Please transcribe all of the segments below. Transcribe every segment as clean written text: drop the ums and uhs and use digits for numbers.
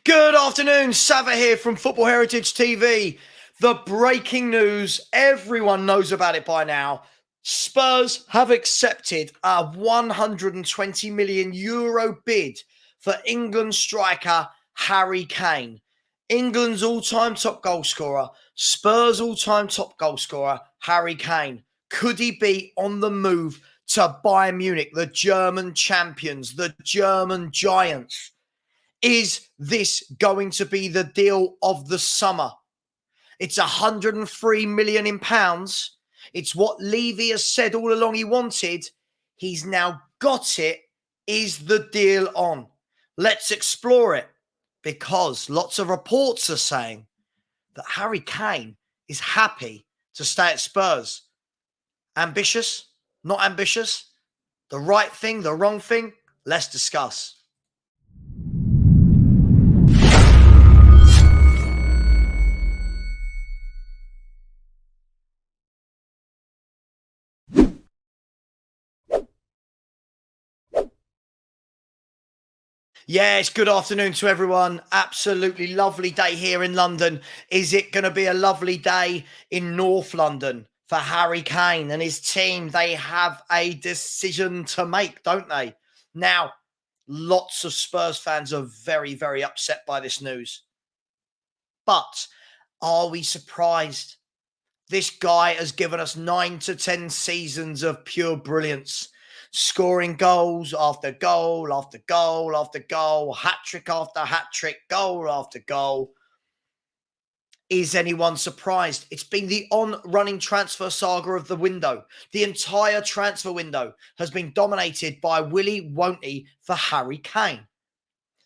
Good afternoon, Sava here from Football Heritage TV. The breaking news, everyone knows about it by now. Spurs have accepted a 120 million euro bid for England striker Harry Kane. England's all-time top goal scorer, Spurs' all-time top goal scorer, Harry Kane. Could he be on the move to Bayern Munich, the German champions, the German giants? Is this going to be the deal of the summer? It's 103 million in pounds. It's what Levy has said all along he wanted. He's now got it. Is the deal on? Let's explore it, because lots of reports are saying that Harry Kane is happy to stay at Spurs. Ambitious? Not ambitious? The right thing? The wrong thing? Let's discuss. Yes, good afternoon to everyone. Absolutely lovely day here in London. Is it going to be a lovely day in North London for Harry Kane and his team? They have a decision to make, don't they? Now, lots of Spurs fans are very, very upset by this news. But are we surprised? This guy has given us 9 to 10 seasons of pure brilliance, scoring goals after goal after goal after goal, hat-trick after hat-trick, goal after goal. Is anyone surprised? It's been the on-running transfer saga of the window. The entire transfer window has been dominated by Willy Won't-he for Harry Kane.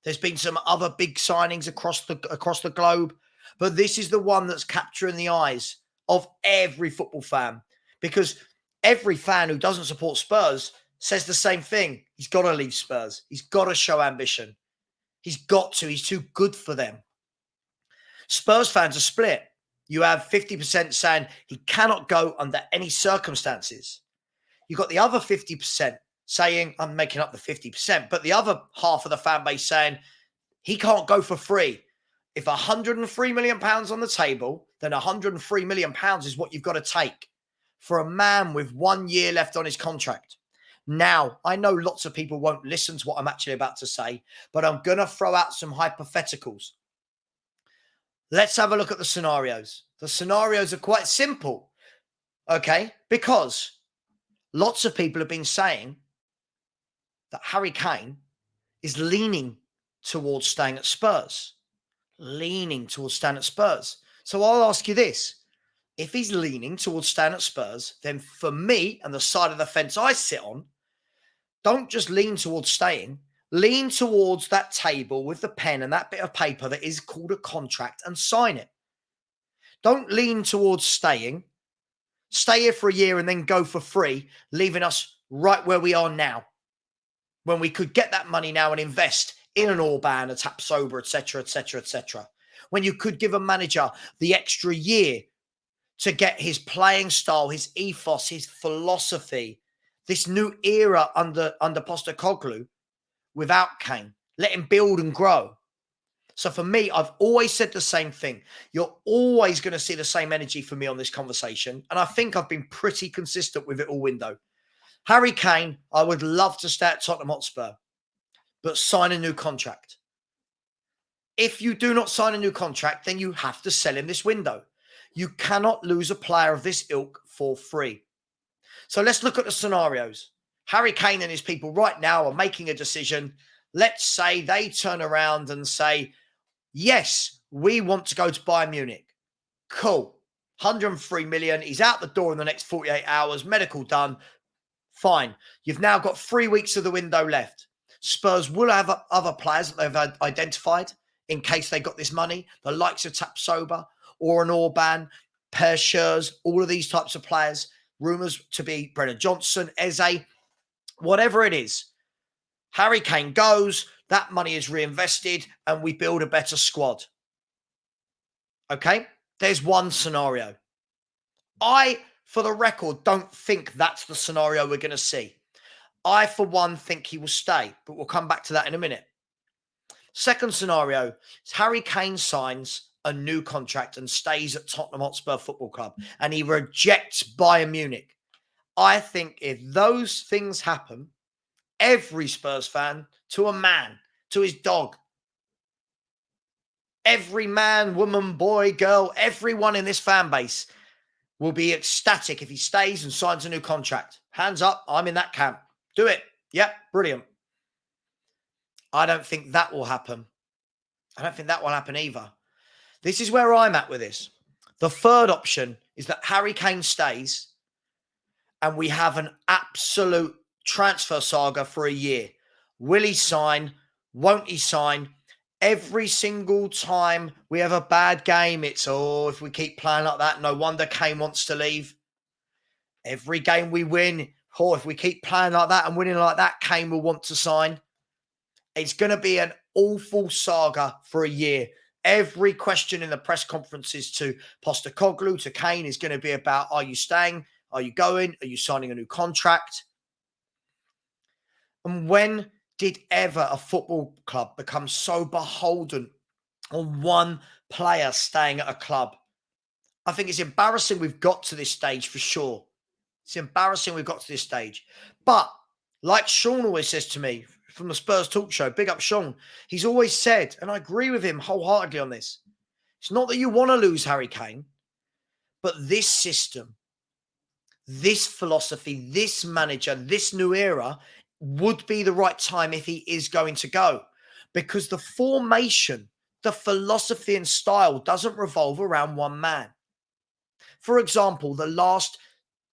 There's been some other big signings across the globe, but this is the one that's capturing the eyes of every football fan, because every fan who doesn't support Spurs says the same thing. He's got to leave Spurs. He's got to show ambition. He's got to. He's too good for them. Spurs fans are split. You have 50% saying he cannot go under any circumstances. You've got the other 50% saying, I'm making up the 50%, but the other half of the fan base saying he can't go for free. If 103 million pounds on the table, then 103 million pounds is what you've got to take for a man with 1 year left on his contract. Now, I know lots of people won't listen to what I'm actually about to say, but I'm going to throw out some hypotheticals. Let's have a look at the scenarios. The scenarios are quite simple, okay? Because lots of people have been saying that Harry Kane is leaning towards staying at Spurs. So I'll ask you this. If he's leaning towards staying at Spurs, then for me and the side of the fence I sit on, don't just lean towards staying. Lean towards that table with the pen and that bit of paper that is called a contract and sign it. Don't lean towards staying. Stay here for a year and then go for free, leaving us right where we are now, when we could get that money now and invest in an Orban, a Tapsoba, etc., etc., etc. When you could give a manager the extra year to get his playing style, his ethos, his philosophy, this new era under Postecoglou without Kane. Let him build and grow. So for me, I've always said the same thing. You're always going to see the same energy for me on this conversation. And I think I've been pretty consistent with it all window. Harry Kane, I would love to stay at Tottenham Hotspur, but sign a new contract. If you do not sign a new contract, then you have to sell him this window. You cannot lose a player of this ilk for free. So let's look at the scenarios. Harry Kane and his people right now are making a decision. Let's say they turn around and say, yes, we want to go to Bayern Munich. Cool. 103 million. He's out the door in the next 48 hours. Medical done. Fine. You've now got 3 weeks of the window left. Spurs will have other players that they've identified in case they got this money. The likes of Tapsoba or an Orban, Per Schurz, all of these types of players. Rumours to be Brennan Johnson, Eze, whatever it is. Harry Kane goes, that money is reinvested, and we build a better squad. Okay? There's one scenario. I, for the record, don't think that's the scenario we're going to see. I, for one, think he will stay, but we'll come back to that in a minute. Second scenario is Harry Kane signs a new contract and stays at Tottenham Hotspur Football Club and he rejects Bayern Munich. I think if those things happen, every Spurs fan, to a man, to his dog, every man, woman, boy, girl, everyone in this fan base will be ecstatic if he stays and signs a new contract. Hands up, I'm in that camp. Do it. Yep, brilliant. I don't think that will happen. I don't think that will happen either. This is where I'm at with this. The third option is that Harry Kane stays and we have an absolute transfer saga for a year. Will he sign? Won't he sign? Every single time we have a bad game, it's, if we keep playing like that, no wonder Kane wants to leave. Every game we win, if we keep playing like that and winning like that, Kane will want to sign. It's going to be an awful saga for a year. Every question in the press conferences to Postecoglou, to Kane, is going to be about, are you staying? Are you going? Are you signing a new contract? And when did ever a football club become so beholden on one player staying at a club? I think it's embarrassing we've got to this stage for sure. It's embarrassing we've got to this stage. But like Sean always says to me from the Spurs Talk Show, big up Sean, he's always said, and I agree with him wholeheartedly on this, it's not that you want to lose Harry Kane, but this system, this philosophy, this manager, this new era would be the right time if he is going to go. Because the formation, the philosophy and style doesn't revolve around one man. For example, the last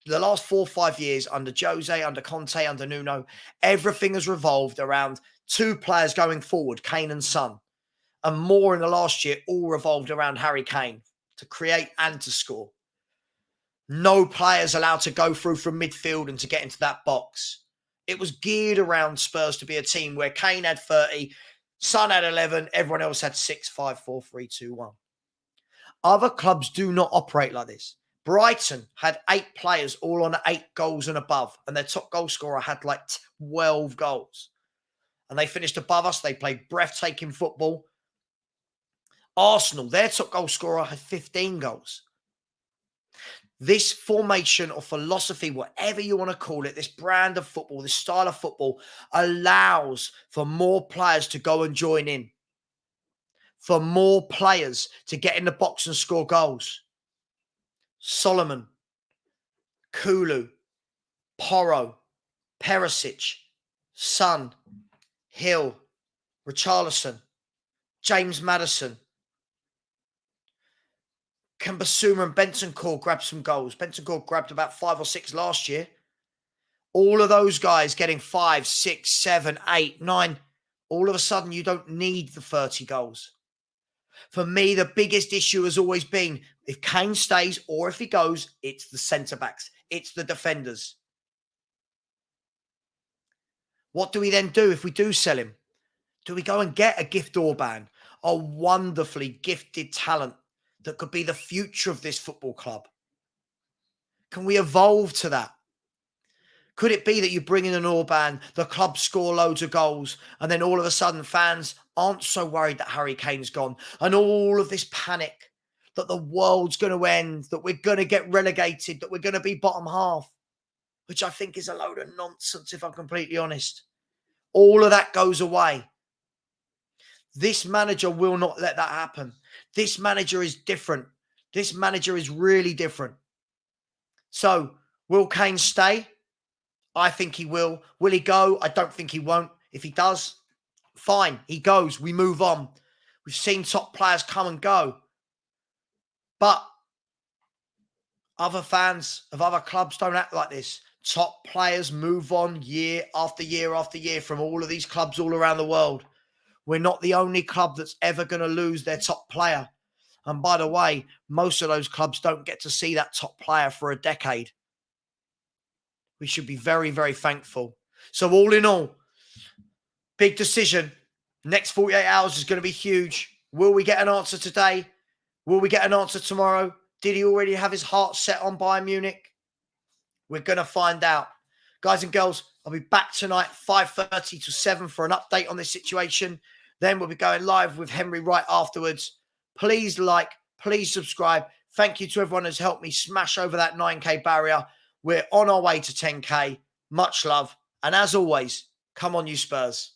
4 or 5 years under Jose, under Conte, under Nuno, everything has revolved around two players going forward, Kane and Son. And more in the last year, all revolved around Harry Kane to create and to score. No players allowed to go through from midfield and to get into that box. It was geared around Spurs to be a team where Kane had 30, Son had 11, everyone else had 6, 5, 4, 3, 2, 1. Other clubs do not operate like this. Brighton had 8 players all on 8 goals and above, and their top goal scorer had like 12 goals. And they finished above us. They played breathtaking football. Arsenal, their top goal scorer had 15 goals. This formation or philosophy, whatever you want to call it, this brand of football, this style of football, allows for more players to go and join in, for more players to get in the box and score goals. Solomon, Kulu, Porro, Perisic, Son, Hill, Richarlison, James Maddison. Can Basuma and Bentancur grab some goals? Bentancur grabbed about 5 or 6 last year. All of those guys getting 5, 6, 7, 8, 9. All of a sudden, you don't need the 30 goals. For me, the biggest issue has always been if Kane stays or if he goes, it's the centre-backs. It's the defenders. What do we then do if we do sell him? Do we go and get a Gift Orban, a wonderfully gifted talent that could be the future of this football club? Can we evolve to that? Could it be that you bring in an Orban, the club score loads of goals, and then all of a sudden fans aren't so worried that Harry Kane's gone, and all of this panic that the world's going to end, that we're going to get relegated, that we're going to be bottom half, which I think is a load of nonsense, if I'm completely honest. All of that goes away. This manager will not let that happen. This manager is different. This manager is really different. So, will Kane stay? I think he will. Will he go? I don't think he won't. If he does, fine. He goes. We move on. We've seen top players come and go. But other fans of other clubs don't act like this. Top players move on year after year after year from all of these clubs all around the world. We're not the only club that's ever going to lose their top player. And by the way, most of those clubs don't get to see that top player for a decade. We should be very, very thankful. So all in all, big decision. Next 48 hours is going to be huge. Will we get an answer today? Will we get an answer tomorrow? Did he already have his heart set on Bayern Munich? We're going to find out. Guys and girls, I'll be back tonight, 5:30 to 7 for an update on this situation. Then we'll be going live with Henry right afterwards. Please like, please subscribe. Thank you to everyone who's helped me smash over that 9K barrier. We're on our way to 10K. Much love. And as always, come on, you Spurs.